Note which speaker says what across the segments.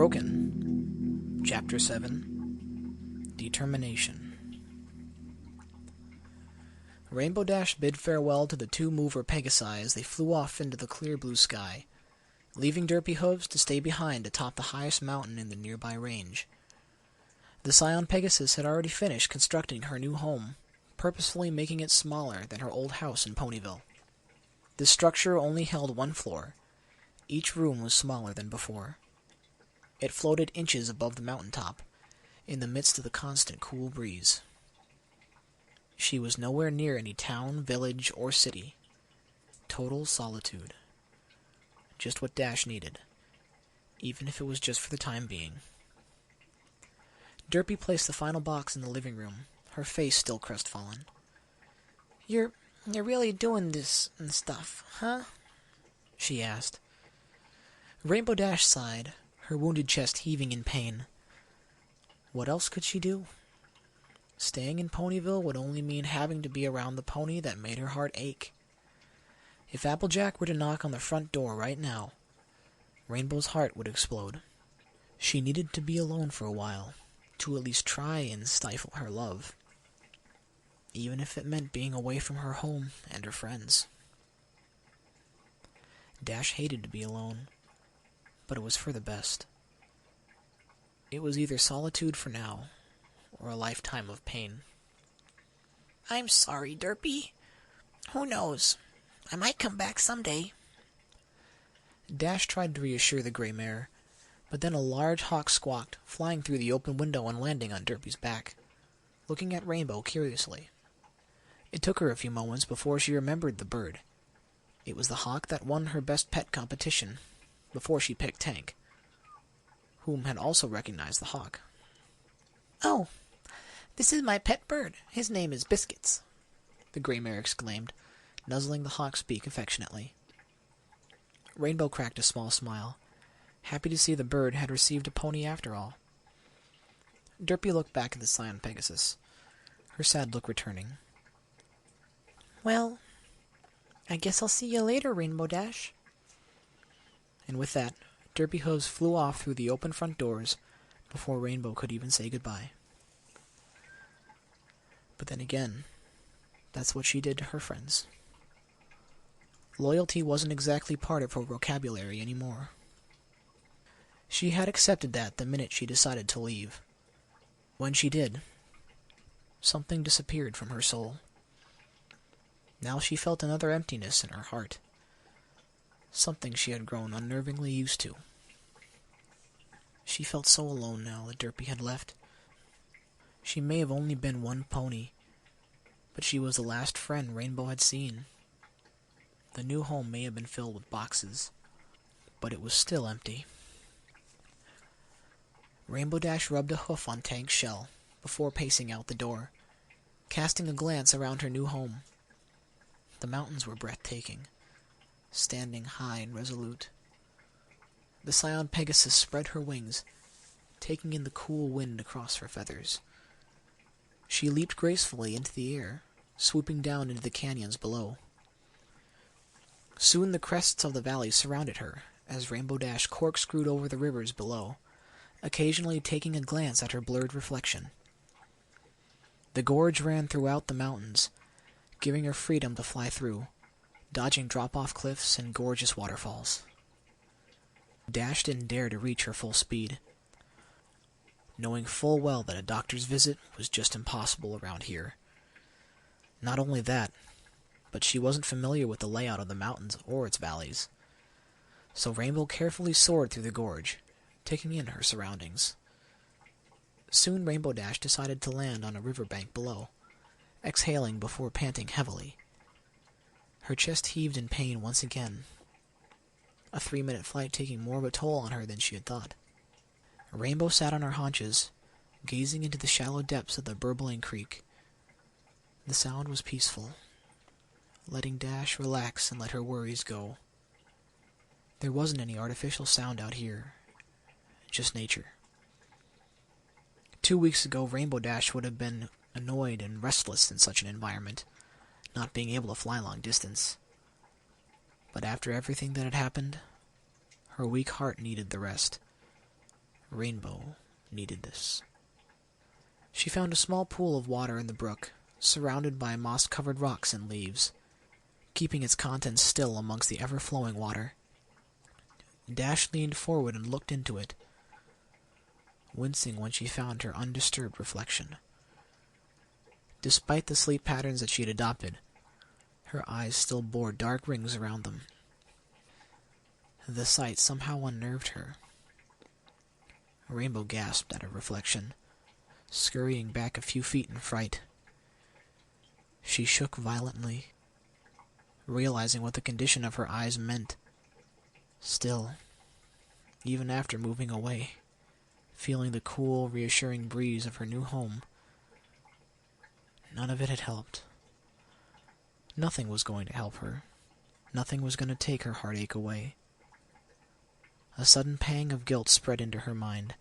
Speaker 1: Broken. Chapter 7. Determination. Rainbow Dash bid farewell to the two mover Pegasi as they flew off into the clear blue sky, leaving Derpy Hooves to stay behind atop the highest mountain in the nearby range. The Scion Pegasus had already finished constructing her new home, purposefully making it smaller than her old house in Ponyville. This structure only held one floor. Each room was smaller than before. It floated inches above the mountaintop, in the midst of the constant cool breeze. She was nowhere near any town, village, or city. Total solitude. Just what Dash needed, even if it was just for the time being. Derpy placed the final box in the living room, her face still crestfallen. You're really doing this and stuff, huh? She asked. Rainbow Dash sighed, her wounded chest heaving in pain. What else could she do? Staying in Ponyville would only mean having to be around the pony that made her heart ache. If Applejack were to knock on the front door right now, Rainbow's heart would explode. She needed to be alone for a while, to at least try and stifle her love, even if it meant being away from her home and her friends. Dash hated to be alone, but it was for the best. It was either solitude for now, or a lifetime of pain. I'm sorry, Derpy. Who knows? I might come back someday. Dash tried to reassure the gray mare, but then a large hawk squawked, flying through the open window and landing on Derpy's back, looking at Rainbow curiously. It took her a few moments before she remembered the bird. It was the hawk that won her best pet competition, before she picked Tank, whom had also recognized the hawk. Oh, this is my pet bird. His name is Biscuits, the gray mare exclaimed, nuzzling the hawk's beak affectionately. Rainbow cracked a small smile, happy to see the bird had received a pony after all. Derpy looked back at the Scion Pegasus, her sad look returning. Well, I guess I'll see you later, Rainbow Dash. And with that, Derpy Hooves flew off through the open front doors before Rainbow could even say goodbye. But then again, that's what she did to her friends. Loyalty wasn't exactly part of her vocabulary anymore. She had accepted that the minute she decided to leave. When she did, something disappeared from her soul. Now she felt another emptiness in her heart, something she had grown unnervingly used to. She felt so alone now that Derpy had left. She may have only been one pony, but she was the last friend Rainbow had seen. The new home may have been filled with boxes, but it was still empty. Rainbow Dash rubbed a hoof on Tank's shell before pacing out the door, casting a glance around her new home. The mountains were breathtaking, standing high and resolute. The Scion Pegasus spread her wings, taking in the cool wind across her feathers. She leaped gracefully into the air, swooping down into the canyons below. Soon the crests of the valley surrounded her, as Rainbow Dash corkscrewed over the rivers below, occasionally taking a glance at her blurred reflection. The gorge ran throughout the mountains, giving her freedom to fly through, dodging drop-off cliffs and gorgeous waterfalls. Dash didn't dare to reach her full speed, knowing full well that a doctor's visit was just impossible around here. Not only that, but she wasn't familiar with the layout of the mountains or its valleys. So Rainbow carefully soared through the gorge, taking in her surroundings. Soon Rainbow Dash decided to land on a riverbank below, exhaling before panting heavily. Her chest heaved in pain once again, a 3-minute flight taking more of a toll on her than she had thought. Rainbow sat on her haunches, gazing into the shallow depths of the burbling creek. The sound was peaceful, letting Dash relax and let her worries go. There wasn't any artificial sound out here, just nature. 2 weeks ago, Rainbow Dash would have been annoyed and restless in such an environment, not being able to fly long distance. But after everything that had happened, her weak heart needed the rest. Rainbow needed this. She found a small pool of water in the brook, surrounded by moss-covered rocks and leaves, keeping its contents still amongst the ever-flowing water. Dash leaned forward and looked into it, wincing when she found her undisturbed reflection. Despite the sleep patterns that she had adopted, her eyes still bore dark rings around them. The sight somehow unnerved her. Rainbow gasped at her reflection, scurrying back a few feet in fright. She shook violently, realizing what the condition of her eyes meant. Still, even after moving away, feeling the cool, reassuring breeze of her new home, none of it had helped. Nothing was going to help her. Nothing was going to take her heartache away. A sudden pang of guilt spread into her mind,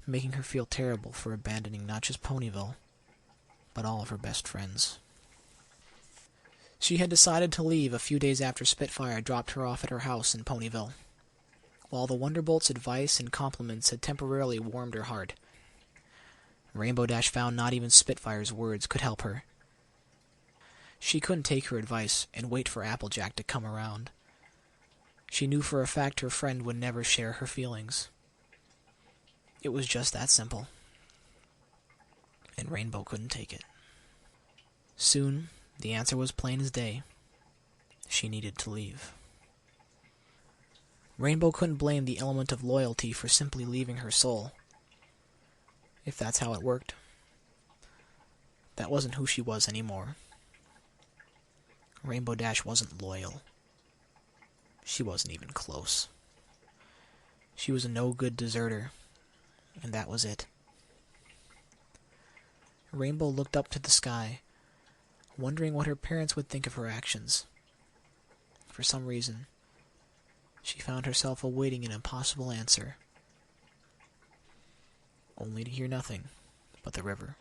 Speaker 1: making her feel terrible for abandoning not just Ponyville, but all of her best friends. She had decided to leave a few days after Spitfire dropped her off at her house in Ponyville. While the Wonderbolt's advice and compliments had temporarily warmed her heart, Rainbow Dash found not even Spitfire's words could help her. She couldn't take her advice and wait for Applejack to come around. She knew for a fact her friend would never share her feelings. It was just that simple. And Rainbow couldn't take it. Soon, the answer was plain as day. She needed to leave. Rainbow couldn't blame the element of loyalty for simply leaving her soul. If that's how it worked, that wasn't who she was anymore. Rainbow Dash wasn't loyal. She wasn't even close. She was a no-good deserter, and that was it. Rainbow looked up to the sky, wondering what her parents would think of her actions. For some reason, she found herself awaiting an impossible answer, only to hear nothing but the river.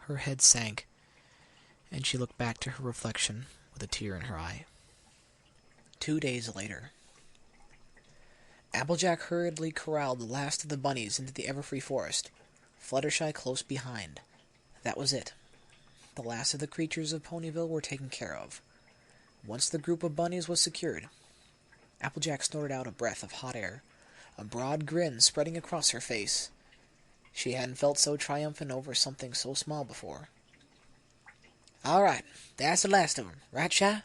Speaker 1: Her head sank, and she looked back to her reflection with a tear in her eye. 2 days later, Applejack hurriedly corralled the last of the bunnies into the Everfree Forest, Fluttershy close behind. That was it. The last of the creatures of Ponyville were taken care of. Once the group of bunnies was secured, Applejack snorted out a breath of hot air, a broad grin spreading across her face. She hadn't felt so triumphant over something so small before. "All right, that's the last of them, right, Shy?"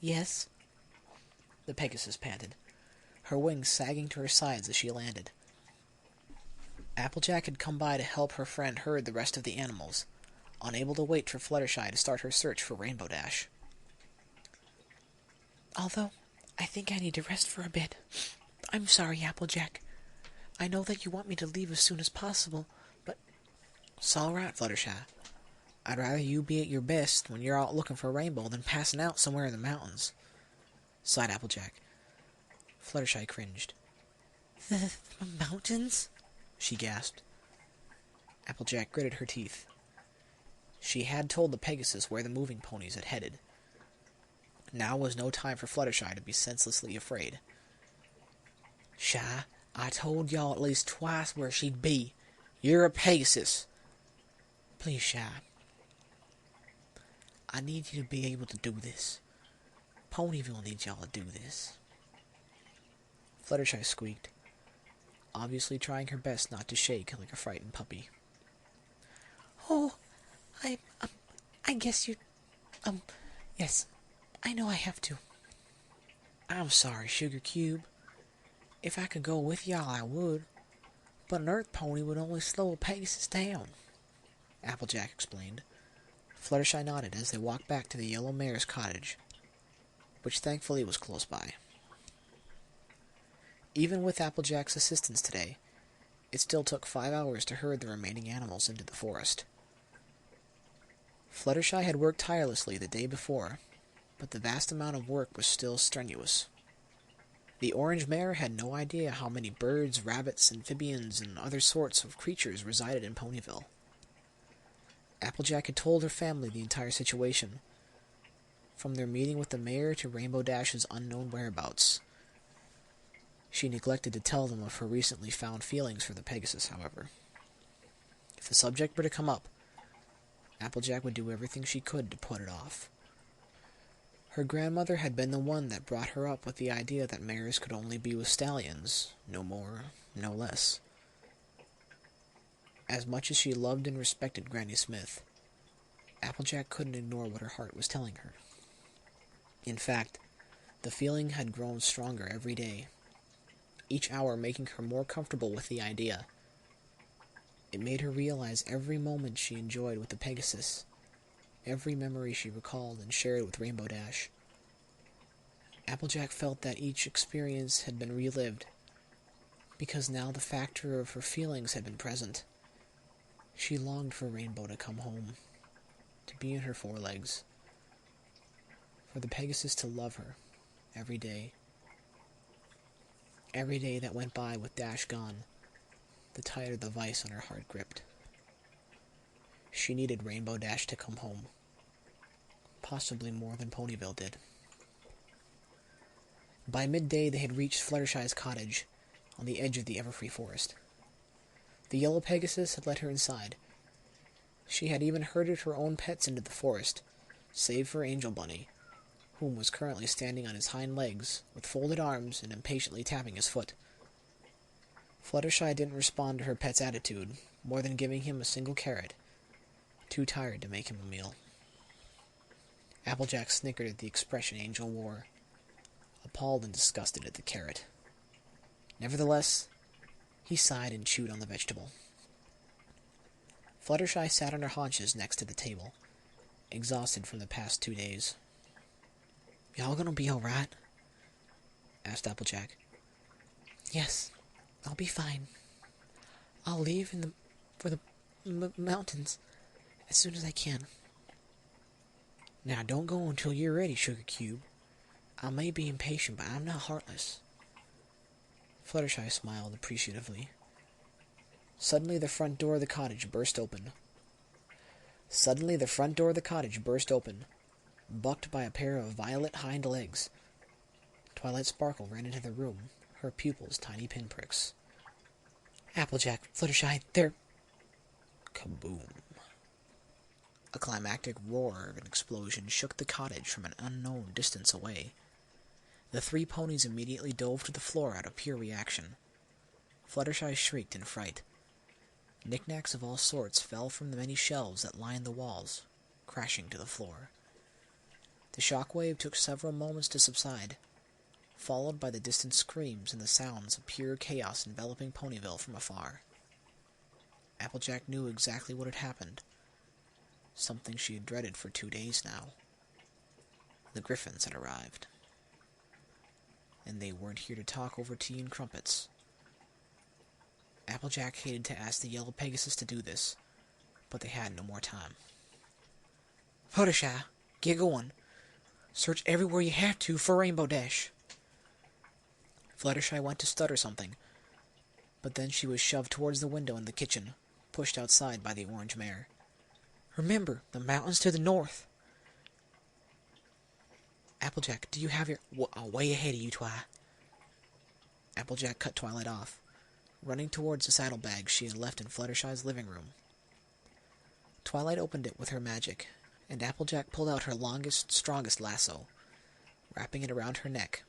Speaker 1: "Yes," the Pegasus panted, her wings sagging to her sides as she landed. Applejack had come by to help her friend herd the rest of the animals, unable to wait for Fluttershy to start her search for Rainbow Dash. "Although, I think I need to rest for a bit. I'm sorry, Applejack. I know that you want me to leave as soon as possible, but..." "It's all right, Fluttershy. I'd rather you be at your best when you're out looking for Rainbow than passing out somewhere in the mountains," sighed Applejack. Fluttershy cringed. The mountains?" she gasped. Applejack gritted her teeth. She had told the Pegasus where the moving ponies had headed. Now was no time for Fluttershy to be senselessly afraid. "Shy, I told y'all at least twice where she'd be. You're a Pegasus. Please, Shy. I need you to be able to do this. Ponyville needs y'all to do this." Fluttershy squeaked, obviously trying her best not to shake like a frightened puppy. "Oh, I guess you... yes, I know I have to." "I'm sorry, Sugar Cube. If I could go with y'all, I would. But an Earth pony would only slow a Pegasus down," Applejack explained. Fluttershy nodded as they walked back to the Yellow Mare's cottage, which thankfully was close by. Even with Applejack's assistance today, it still took 5 hours to herd the remaining animals into the forest. Fluttershy had worked tirelessly the day before, but the vast amount of work was still strenuous. The Orange Mare had no idea how many birds, rabbits, amphibians, and other sorts of creatures resided in Ponyville. Applejack had told her family the entire situation, from their meeting with the mayor to Rainbow Dash's unknown whereabouts. She neglected to tell them of her recently found feelings for the Pegasus, however. If the subject were to come up, Applejack would do everything she could to put it off. Her grandmother had been the one that brought her up with the idea that mares could only be with stallions, no more, no less. As much as she loved and respected Granny Smith, Applejack couldn't ignore what her heart was telling her. In fact, the feeling had grown stronger every day, each hour making her more comfortable with the idea. It made her realize every moment she enjoyed with the Pegasus, every memory she recalled and shared with Rainbow Dash. Applejack felt that each experience had been relived, because now the factor of her feelings had been present. She longed for Rainbow to come home, to be in her forelegs, for the Pegasus to love her every day. Every day that went by with Dash gone, the tighter the vice on her heart gripped. She needed Rainbow Dash to come home, possibly more than Ponyville did. By midday they had reached Fluttershy's cottage, on the edge of the Everfree forest. The yellow Pegasus had let her inside. She had even herded her own pets into the forest, save for Angel Bunny, whom was currently standing on his hind legs, with folded arms and impatiently tapping his foot. Fluttershy didn't respond to her pet's attitude, more than giving him a single carrot, too tired to make him a meal. Applejack snickered at the expression Angel wore, appalled and disgusted at the carrot. Nevertheless, he sighed and chewed on the vegetable. Fluttershy sat on her haunches next to the table, exhausted from the past 2 days. "Y'all gonna be all right?" asked Applejack. "Yes, I'll be fine. I'll leave for the mountains as soon as I can." "Now don't go until you're ready, Sugar Cube. I may be impatient, but I'm not heartless." Fluttershy smiled appreciatively. Suddenly the front door of the cottage burst open. Bucked by a pair of violet hind legs. Twilight Sparkle ran into the room, her pupils tiny pinpricks. "Applejack, Fluttershy, they're..." Kaboom. A climactic roar of an explosion shook the cottage from an unknown distance away. The 3 ponies immediately dove to the floor out of pure reaction. Fluttershy shrieked in fright. Knickknacks of all sorts fell from the many shelves that lined the walls, crashing to the floor. The shockwave took several moments to subside, followed by the distant screams and the sounds of pure chaos enveloping Ponyville from afar. Applejack knew exactly what had happened, something she had dreaded for 2 days now. The griffins had arrived. And they weren't here to talk over tea and crumpets. Applejack hated to ask the yellow Pegasus to do this, but they had no more time. "Fluttershy, get going. Search everywhere you have to for Rainbow Dash." Fluttershy went to stutter something, but then she was shoved towards the window in the kitchen, pushed outside by the orange mare. "Remember, the mountains to the north." "Applejack, do you have your..." "Way ahead of you, Twi." Applejack cut Twilight off, running towards the saddlebag she had left in Fluttershy's living room. Twilight opened it with her magic, and Applejack pulled out her longest, strongest lasso, wrapping it around her neck.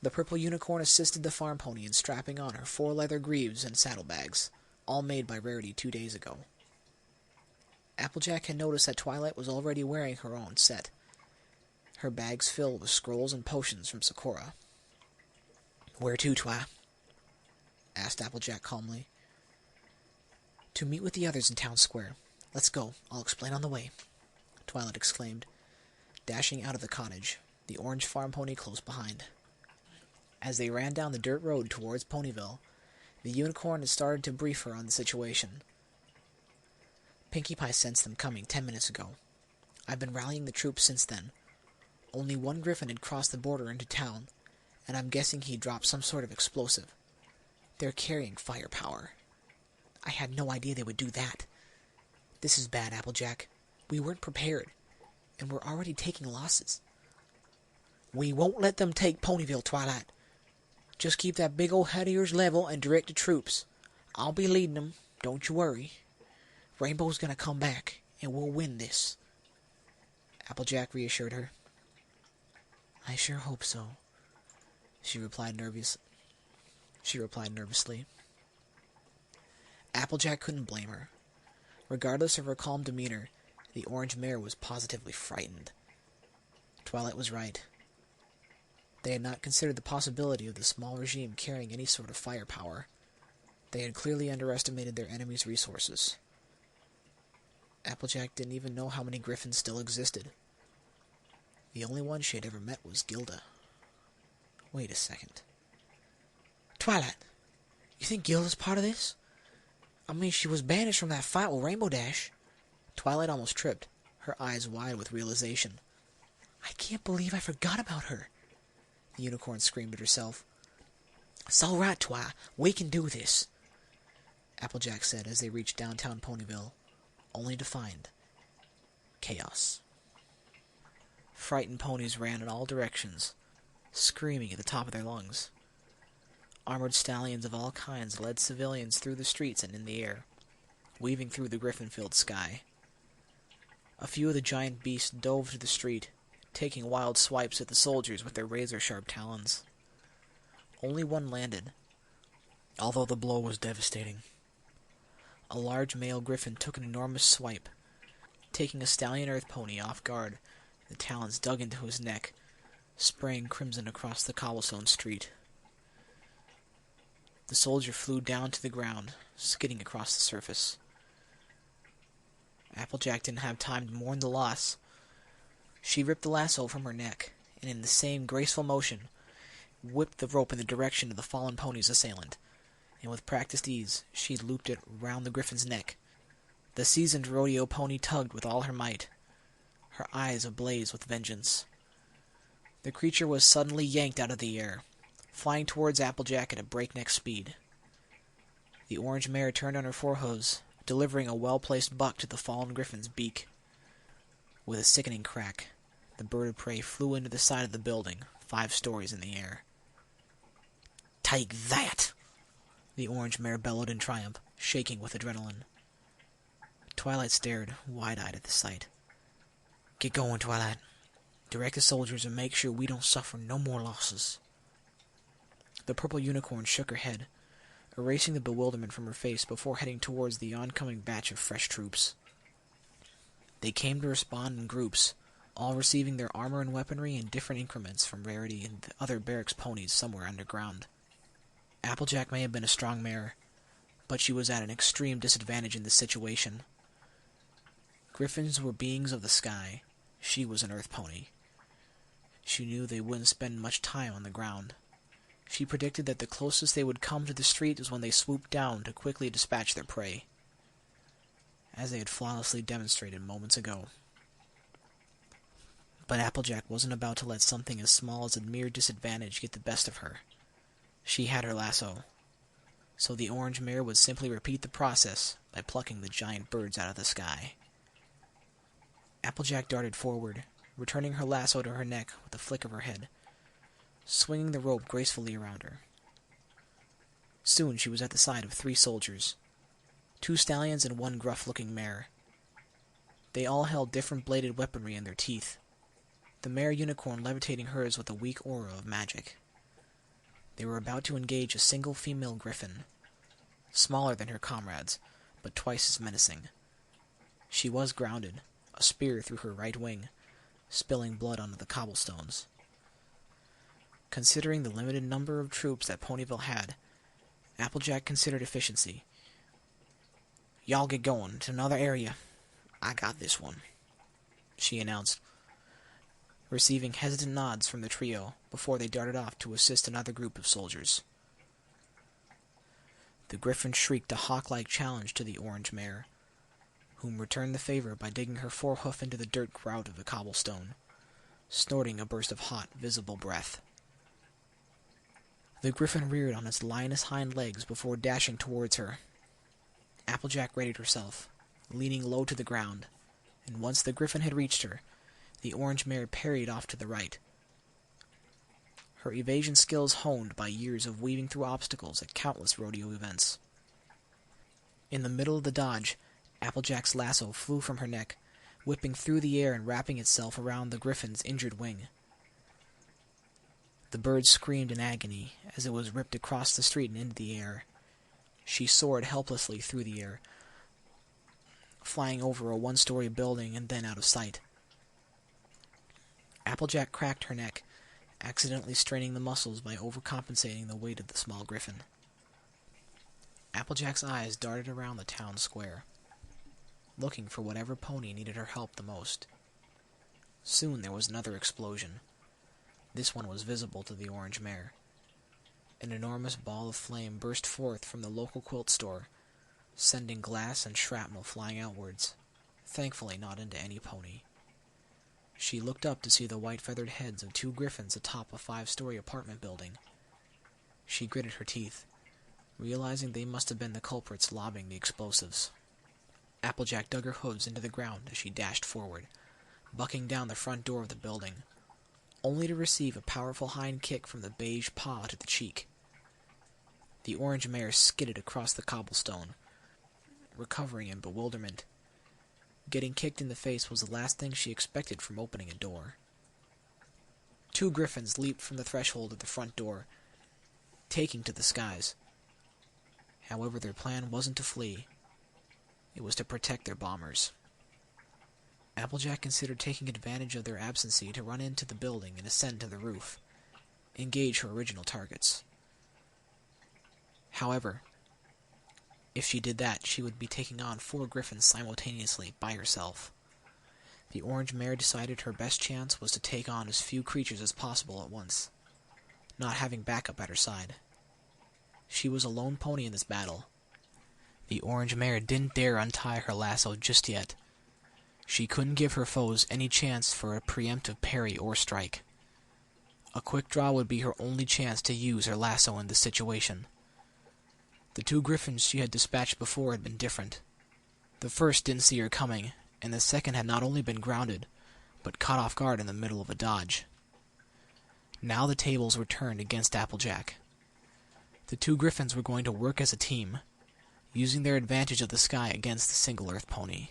Speaker 1: The purple unicorn assisted the farm pony in strapping on her 4 leather greaves and saddlebags, all made by Rarity 2 days ago. Applejack had noticed that Twilight was already wearing her own set, her bags filled with scrolls and potions from Sakura. "Where to, Twi?" asked Applejack calmly. "To meet with the others in Town Square. Let's go, I'll explain on the way," Twilight exclaimed, dashing out of the cottage, the orange farm pony close behind. As they ran down the dirt road towards Ponyville, the unicorn had started to brief her on the situation. "Pinkie Pie sensed them coming 10 minutes ago. I've been rallying the troops since then. Only 1 griffin had crossed the border into town, and I'm guessing he dropped some sort of explosive. They're carrying firepower. I had no idea they would do that. This is bad, Applejack. We weren't prepared, and we're already taking losses." "We won't let them take Ponyville, Twilight. Just keep that big old head of yours level and direct the troops. I'll be leading them, don't you worry. Rainbow's gonna come back, and we'll win this. Applejack reassured her. I sure hope so, she replied nervously. Applejack couldn't blame her. Regardless of her calm demeanor, the orange mare was positively frightened. Twilight was right. They had not considered the possibility of the small regime carrying any sort of firepower. They had clearly underestimated their enemy's resources. Applejack didn't even know how many griffins still existed. The only one she had ever met was Gilda. Wait a second. Twilight, you think Gilda's part of this? I mean, she was banished from that fight with Rainbow Dash. Twilight almost tripped, her eyes wide with realization. I can't believe I forgot about her, the unicorn screamed at herself. It's all right, Twi. We can do this, Applejack said as they reached downtown Ponyville, only to find chaos. Frightened ponies ran in all directions, screaming at the top of their lungs. Armored stallions of all kinds led civilians through the streets and in the air, weaving through the griffin-filled sky. A few of the giant beasts dove to the street, taking wild swipes at the soldiers with their razor-sharp talons. Only one landed, although the blow was devastating. A large male griffin took an enormous swipe, taking a stallion earth pony off guard. The talons dug into his neck, spraying crimson across the cobblestone street. The soldier flew down to the ground, skidding across the surface. Applejack didn't have time to mourn the loss. She ripped the lasso from her neck, and in the same graceful motion, whipped the rope in the direction of the fallen pony's assailant, and with practiced ease, she looped it round the griffin's neck. The seasoned rodeo pony tugged with all her might, her eyes ablaze with vengeance. The creature was suddenly yanked out of the air, flying towards Applejack at a breakneck speed. The orange mare turned on her forehooves, delivering a well-placed buck to the fallen griffin's beak. With a sickening crack, the bird of prey flew into the side of the building, 5 stories in the air. Take that! The orange mare bellowed in triumph, shaking with adrenaline. Twilight stared, wide-eyed at the sight. Get going, Twilight. Direct the soldiers and make sure we don't suffer no more losses. The purple unicorn shook her head, erasing the bewilderment from her face before heading towards the oncoming batch of fresh troops. They came to respond in groups, all receiving their armor and weaponry in different increments from Rarity and the other barracks ponies somewhere underground. Applejack may have been a strong mare, but she was at an extreme disadvantage in this situation. Griffins were beings of the sky. She was an earth pony. She knew they wouldn't spend much time on the ground. She predicted that the closest they would come to the street was when they swooped down to quickly dispatch their prey, as they had flawlessly demonstrated moments ago. But Applejack wasn't about to let something as small as a mere disadvantage get the best of her. She had her lasso, so the orange mare would simply repeat the process by plucking the giant birds out of the sky. Applejack darted forward, returning her lasso to her neck with a flick of her head, swinging the rope gracefully around her. Soon she was at the side of 3 soldiers, 2 stallions and 1 gruff-looking mare. They all held different bladed weaponry in their teeth, the mare unicorn levitating hers with a weak aura of magic. They were about to engage a single female griffin, smaller than her comrades, but twice as menacing. She was grounded, a spear through her right wing, spilling blood onto the cobblestones. Considering the limited number of troops that Ponyville had, Applejack considered efficiency. Y'all get going to another area. I got this one, she announced, receiving hesitant nods from the trio before they darted off to assist another group of soldiers. The griffin shrieked a hawk-like challenge to the orange mare, whom returned the favor by digging her forehoof into the dirt grout of the cobblestone, snorting a burst of hot, visible breath. The griffin reared on its lioness hind legs before dashing towards her. Applejack readied herself, leaning low to the ground, and once the griffin had reached her, the orange mare parried off to the right. her evasion skills honed by years of weaving through obstacles at countless rodeo events. In the middle of the dodge, Applejack's lasso flew from her neck, whipping through the air and wrapping itself around the griffin's injured wing. The bird screamed in agony as it was ripped across the street and into the air. She soared helplessly through the air, flying over a one-story building and then out of sight. Applejack cracked her neck, accidentally straining the muscles by overcompensating the weight of the small griffin. Applejack's eyes darted around the town square, looking for whatever pony needed her help the most. Soon there was another explosion. This one was visible to the orange mare. An enormous ball of flame burst forth from the local quilt store, sending glass and shrapnel flying outwards, thankfully not into any pony. She looked up to see the white-feathered heads of 2 griffins atop a 5-story apartment building. She gritted her teeth, realizing they must have been the culprits lobbing the explosives. Applejack dug her hooves into the ground as she dashed forward, bucking down the front door of the building, only to receive a powerful hind kick from the beige paw to the cheek. The orange mare skidded across the cobblestone, recovering in bewilderment. Getting kicked in the face was the last thing she expected from opening a door. 2 griffins leaped from the threshold of the front door, taking to the skies. However, their plan wasn't to flee. It was to protect their bombers. Applejack considered taking advantage of their absency to run into the building and ascend to the roof, engage her original targets. However, if she did that, she would be taking on 4 griffins simultaneously by herself. The orange mare decided her best chance was to take on as few creatures as possible at once, not having backup at her side. She was a lone pony in this battle. The orange mare didn't dare untie her lasso just yet. She couldn't give her foes any chance for a preemptive parry or strike. A quick draw would be her only chance to use her lasso in this situation. The 2 griffins she had dispatched before had been different. The first didn't see her coming, and the second had not only been grounded, but caught off guard in the middle of a dodge. Now the tables were turned against Applejack. The 2 griffins were going to work as a team, using their advantage of the sky against the single Earth pony.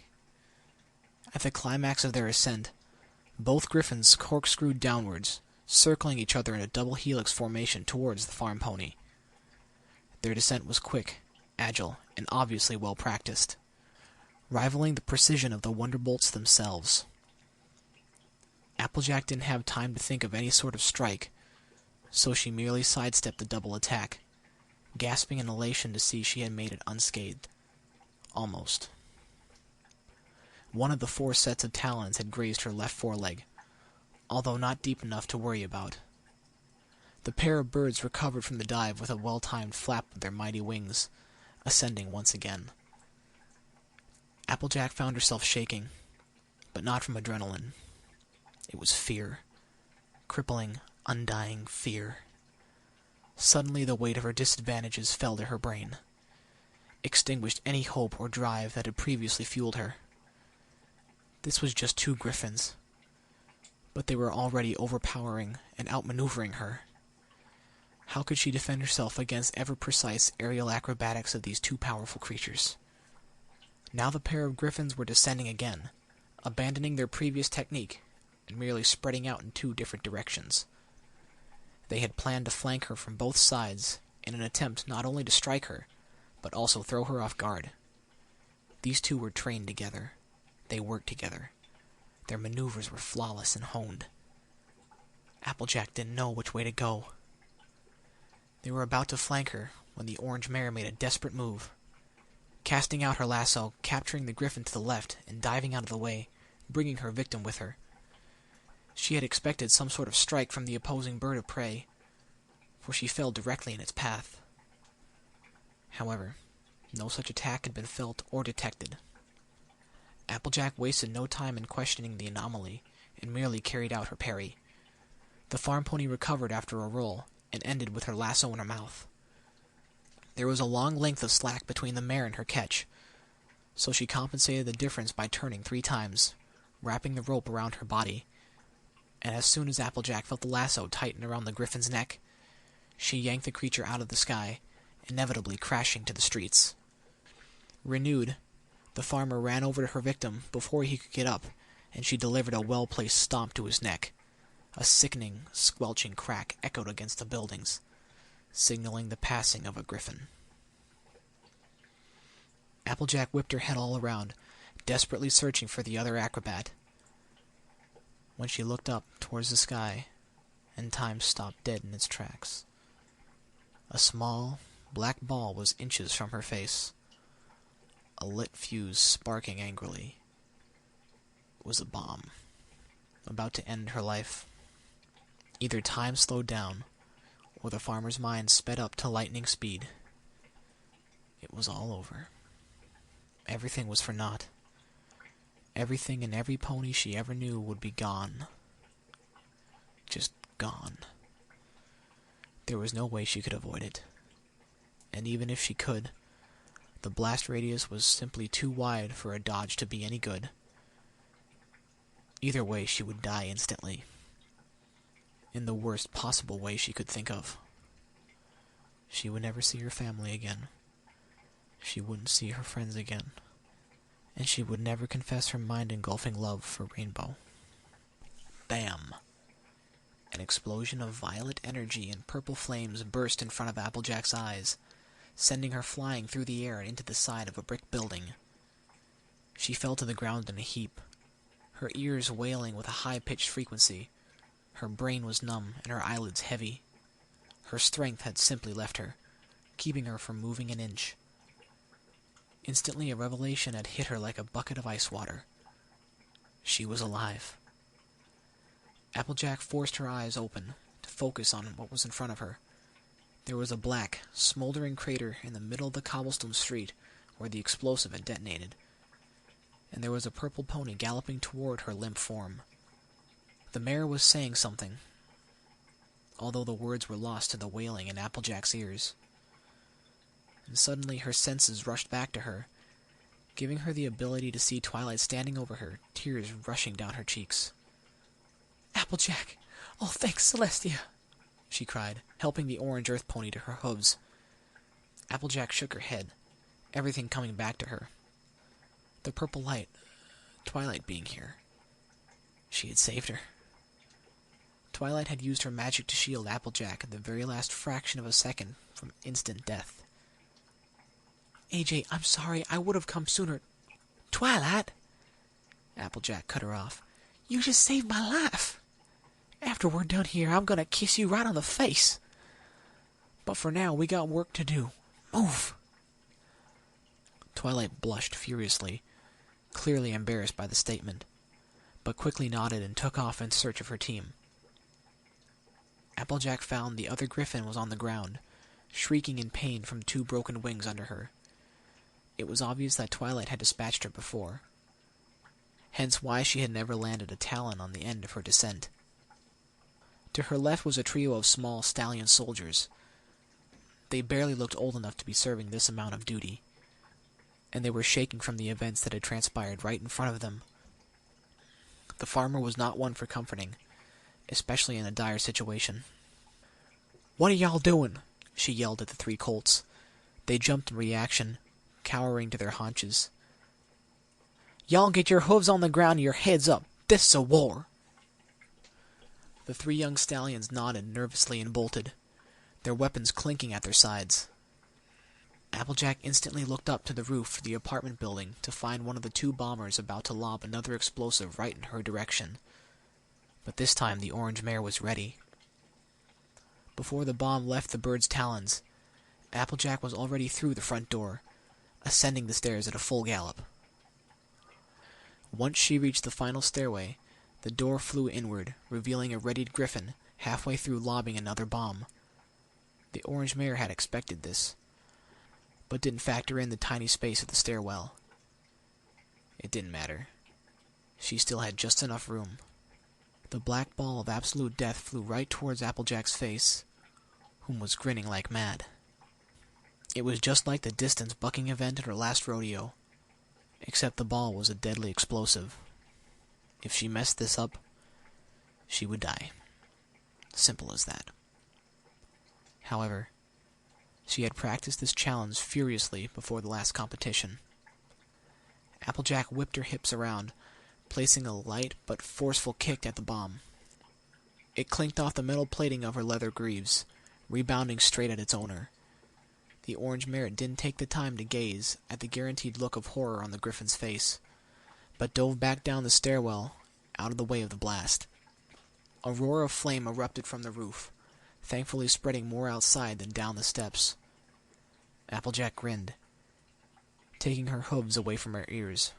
Speaker 1: At the climax of their ascent, both griffins corkscrewed downwards, circling each other in a double helix formation towards the farm pony. Their descent was quick, agile, and obviously well practiced, rivaling the precision of the Wonderbolts themselves. Applejack didn't have time to think of any sort of strike, so she merely sidestepped the double attack, gasping in elation to see she had made it unscathed. Almost. One of the 4 sets of talons had grazed her left foreleg, although not deep enough to worry about. The pair of birds recovered from the dive with a well-timed flap of their mighty wings, ascending once again. Applejack found herself shaking, but not from adrenaline. It was fear. Crippling, undying fear. Suddenly the weight of her disadvantages fell to her brain, extinguished any hope or drive that had previously fueled her. This was just 2 griffins, but they were already overpowering and outmaneuvering her. How could she defend herself against ever-precise aerial acrobatics of these 2 powerful creatures? Now the pair of griffins were descending again, abandoning their previous technique and merely spreading out in 2 different directions. They had planned to flank her from both sides in an attempt not only to strike her, but also throw her off guard. These 2 were trained together. They worked together. Their maneuvers were flawless and honed. Applejack didn't know which way to go. They were about to flank her when the orange mare made a desperate move, casting out her lasso, capturing the griffin to the left, and diving out of the way, bringing her victim with her. She had expected some sort of strike from the opposing bird of prey, for she fell directly in its path. However, no such attack had been felt or detected. Applejack wasted no time in questioning the anomaly, and merely carried out her parry. The farm pony recovered after a roll, and ended with her lasso in her mouth. There was a long length of slack between the mare and her catch, so she compensated the difference by turning 3 times, wrapping the rope around her body, and as soon as Applejack felt the lasso tighten around the griffin's neck, she yanked the creature out of the sky, inevitably crashing to the streets. Renewed, the farmer ran over to her victim before he could get up, and she delivered a well-placed stomp to his neck. A sickening, squelching crack echoed against the buildings, signaling the passing of a griffin. Applejack whipped her head all around, desperately searching for the other acrobat. When she looked up towards the sky, and time stopped dead in its tracks. A small, black ball was inches from her face, a lit fuse sparking angrily. It was a bomb, about to end her life. Either time slowed down, or the farmer's mind sped up to lightning speed. It was all over. Everything was for naught. Everything and every pony she ever knew would be gone. Just gone. There was no way she could avoid it. And even if she could, the blast radius was simply too wide for a dodge to be any good. Either way, she would die instantly. In the worst possible way she could think of. She would never see her family again. She wouldn't see her friends again. And she would never confess her mind-engulfing love for Rainbow. Bam! An explosion of violet energy and purple flames burst in front of Applejack's eyes, sending her flying through the air and into the side of a brick building. She fell to the ground in a heap, her ears wailing with a high-pitched frequency. Her brain was numb and her eyelids heavy. Her strength had simply left her, keeping her from moving an inch. Instantly a revelation had hit her like a bucket of ice water. She was alive. Applejack forced her eyes open to focus on what was in front of her. There was a black, smoldering crater in the middle of the cobblestone street where the explosive had detonated, and there was a purple pony galloping toward her limp form. The mare was saying something, although the words were lost to the wailing in Applejack's ears. And suddenly her senses rushed back to her, giving her the ability to see Twilight standing over her, tears rushing down her cheeks. "Applejack! Oh, thanks, Celestia!" she cried, helping the orange earth pony to her hooves. Applejack shook her head, everything coming back to her. The purple light, Twilight being here. She had saved her. Twilight had used her magic to shield Applejack at the very last fraction of a second from instant death. "AJ, I'm sorry, I would have come sooner." "Twilight!" Applejack cut her off. "You just saved my life. After we're done here, I'm gonna kiss you right on the face. But for now, we got work to do. Move!" Twilight blushed furiously, clearly embarrassed by the statement, but quickly nodded and took off in search of her team. Applejack found the other griffin was on the ground, shrieking in pain from 2 broken wings under her. It was obvious that Twilight had dispatched her before, hence why she had never landed a talon on the end of her descent. To her left was a trio of small stallion soldiers. They barely looked old enough to be serving this amount of duty, and they were shaking from the events that had transpired right in front of them. The farmer was not one for comforting, especially in a dire situation. "What are y'all doing?" she yelled at the 3 colts. They jumped in reaction, cowering to their haunches. "Y'all get your hooves on the ground and your heads up. This is a war." The 3 young stallions nodded nervously and bolted, their weapons clinking at their sides. Applejack instantly looked up to the roof of the apartment building to find one of the 2 bombers about to lob another explosive right in her direction. But this time the orange mare was ready. Before the bomb left the bird's talons, Applejack was already through the front door, ascending the stairs at a full gallop. Once she reached the final stairway, the door flew inward, revealing a readied griffin halfway through lobbing another bomb. The orange mare had expected this, but didn't factor in the tiny space of the stairwell. It didn't matter. She still had just enough room. The black ball of absolute death flew right towards Applejack's face, whom was grinning like mad. It was just like the distance bucking event at her last rodeo, except the ball was a deadly explosive. If she messed this up, she would die. Simple as that. However, she had practiced this challenge furiously before the last competition. Applejack whipped her hips around, placing a light but forceful kick at the bomb. It clinked off the metal plating of her leather greaves, rebounding straight at its owner. The orange mare didn't take the time to gaze at the guaranteed look of horror on the griffin's face, but dove back down the stairwell, out of the way of the blast. A roar of flame erupted from the roof, thankfully spreading more outside than down the steps. Applejack grinned, taking her hooves away from her ears.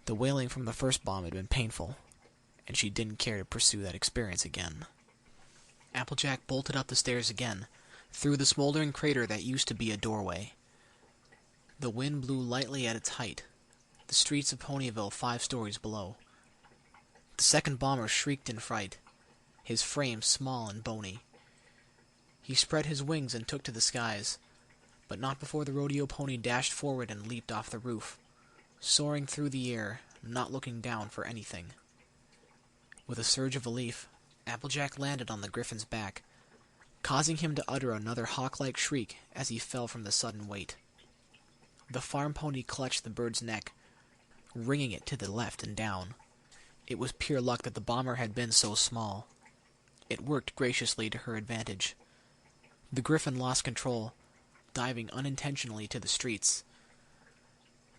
Speaker 1: The wailing from the first bomb had been painful, and she didn't care to pursue that experience again. Applejack bolted up the stairs again, through the smoldering crater that used to be a doorway. The wind blew lightly at its height, the streets of Ponyville 5 stories below. The second bomber shrieked in fright, his frame small and bony. He spread his wings and took to the skies, but not before the rodeo pony dashed forward and leaped off the roof, soaring through the air, not looking down for anything. With a surge of relief, Applejack landed on the griffin's back, causing him to utter another hawk-like shriek as he fell from the sudden weight. The farm pony clutched the bird's neck, wringing it to the left and down. It was pure luck that the bomber had been so small. It worked graciously to her advantage. The griffin lost control, diving unintentionally to the streets.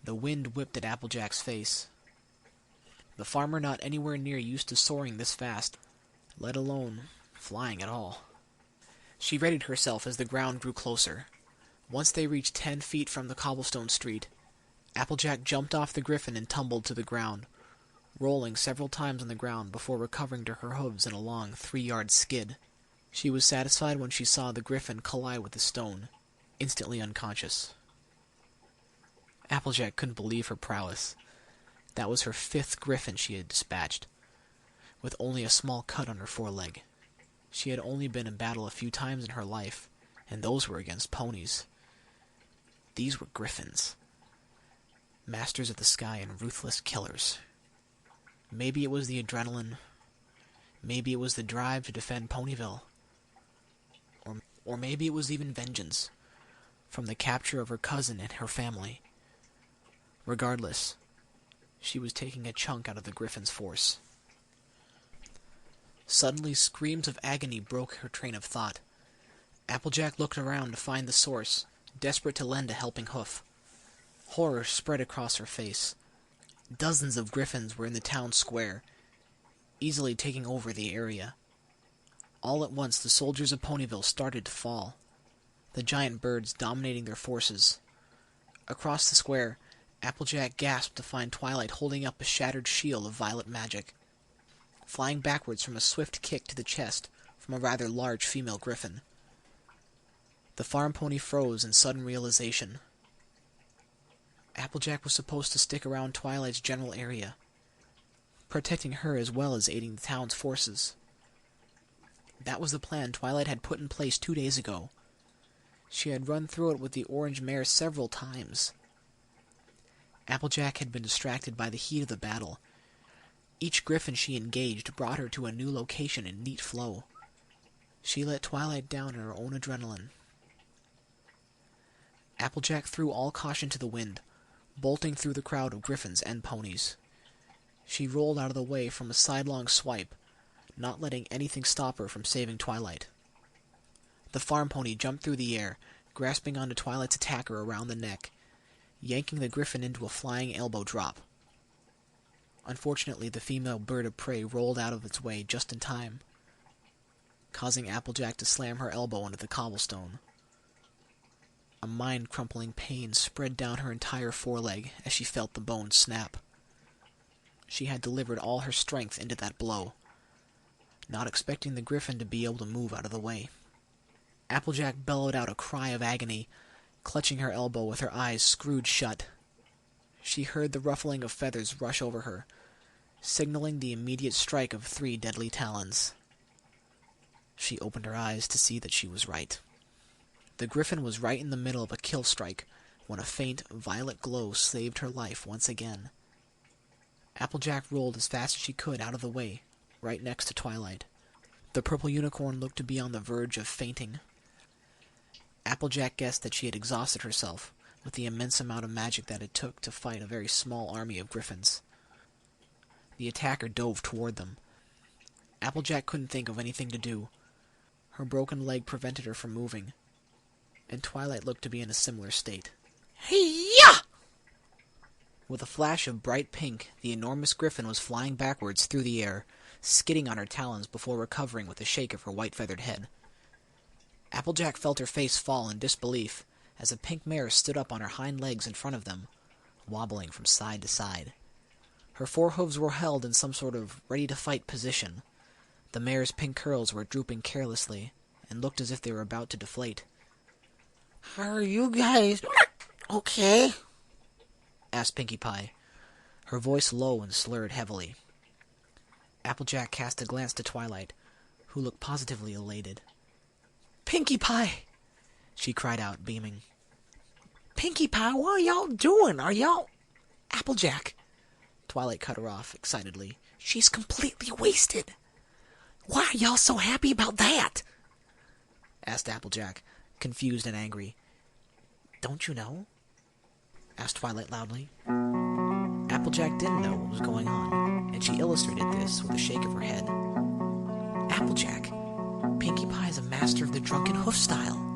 Speaker 1: The wind whipped at Applejack's face. The farmer, not anywhere near used to soaring this fast, let alone flying at all. She readied herself as the ground grew closer. Once they reached 10 feet from the cobblestone street, Applejack jumped off the griffin and tumbled to the ground, rolling several times on the ground before recovering to her hooves in a long 3-yard skid. She was satisfied when she saw the griffin collide with the stone, instantly unconscious. Applejack couldn't believe her prowess. That was her 5th griffin she had dispatched, with only a small cut on her foreleg. She had only been in battle a few times in her life, and those were against ponies. These were griffins, masters of the sky and ruthless killers. Maybe it was the adrenaline, maybe it was the drive to defend Ponyville, or maybe it was even vengeance from the capture of her cousin and her family. Regardless, she was taking a chunk out of the griffin's force. Suddenly, screams of agony broke her train of thought. Applejack looked around to find the source, desperate to lend a helping hoof. Horror spread across her face. Dozens of griffins were in the town square, easily taking over the area. All at once, the soldiers of Ponyville started to fall, the giant birds dominating their forces. Across the square, Applejack gasped to find Twilight holding up a shattered shield of violet magic, flying backwards from a swift kick to the chest from a rather large female griffin. The farm pony froze in sudden realization. Applejack was supposed to stick around Twilight's general area, protecting her as well as aiding the town's forces. That was the plan Twilight had put in place 2 days ago. She had run through it with the orange mare several times. Applejack had been distracted by the heat of the battle. Each griffin she engaged brought her to a new location in neat flow. She let Twilight down in her own adrenaline. Applejack threw all caution to the wind, bolting through the crowd of griffins and ponies. She rolled out of the way from a sidelong swipe, not letting anything stop her from saving Twilight. The farm pony jumped through the air, grasping onto Twilight's attacker around the neck, yanking the griffin into a flying elbow drop. Unfortunately, the female bird of prey rolled out of its way just in time, causing Applejack to slam her elbow into the cobblestone. A mind-crumpling pain spread down her entire foreleg as she felt the bone snap. She had delivered all her strength into that blow, not expecting the griffin to be able to move out of the way. Applejack bellowed out a cry of agony, clutching her elbow with her eyes screwed shut. She heard the ruffling of feathers rush over her, signaling the immediate strike of 3 deadly talons. She opened her eyes to see that she was right. The griffin was right in the middle of a kill strike when a faint violet glow saved her life once again. Applejack rolled as fast as she could out of the way, right next to Twilight. The purple unicorn looked to be on the verge of fainting. Applejack guessed that she had exhausted herself with the immense amount of magic that it took to fight a very small army of griffins. The attacker dove toward them. Applejack couldn't think of anything to do. Her broken leg prevented her from moving, and Twilight looked to be in a similar state. Hey-ya! With a flash of bright pink, the enormous griffin was flying backwards through the air, skidding on her talons before recovering with a shake of her white-feathered head. Applejack felt her face fall in disbelief as a pink mare stood up on her hind legs in front of them, wobbling from side to side. Her forehooves were held in some sort of ready-to-fight position. The mare's pink curls were drooping carelessly and looked as if they were about to deflate. "Are you guys okay?" asked Pinkie Pie, her voice low and slurred heavily. Applejack cast a glance to Twilight, who looked positively elated. "Pinkie Pie!" she cried out, beaming. "Pinkie Pie, what are y'all doing? Are y'all—" "Applejack!" Twilight cut her off excitedly. "She's completely wasted." "Why are y'all so happy about that?" asked Applejack, confused and angry. "Don't you know?" asked Twilight loudly. Applejack didn't know what was going on, and she illustrated this with a shake of her head. "Applejack, Pinkie Pie is a master of the drunken hoof style."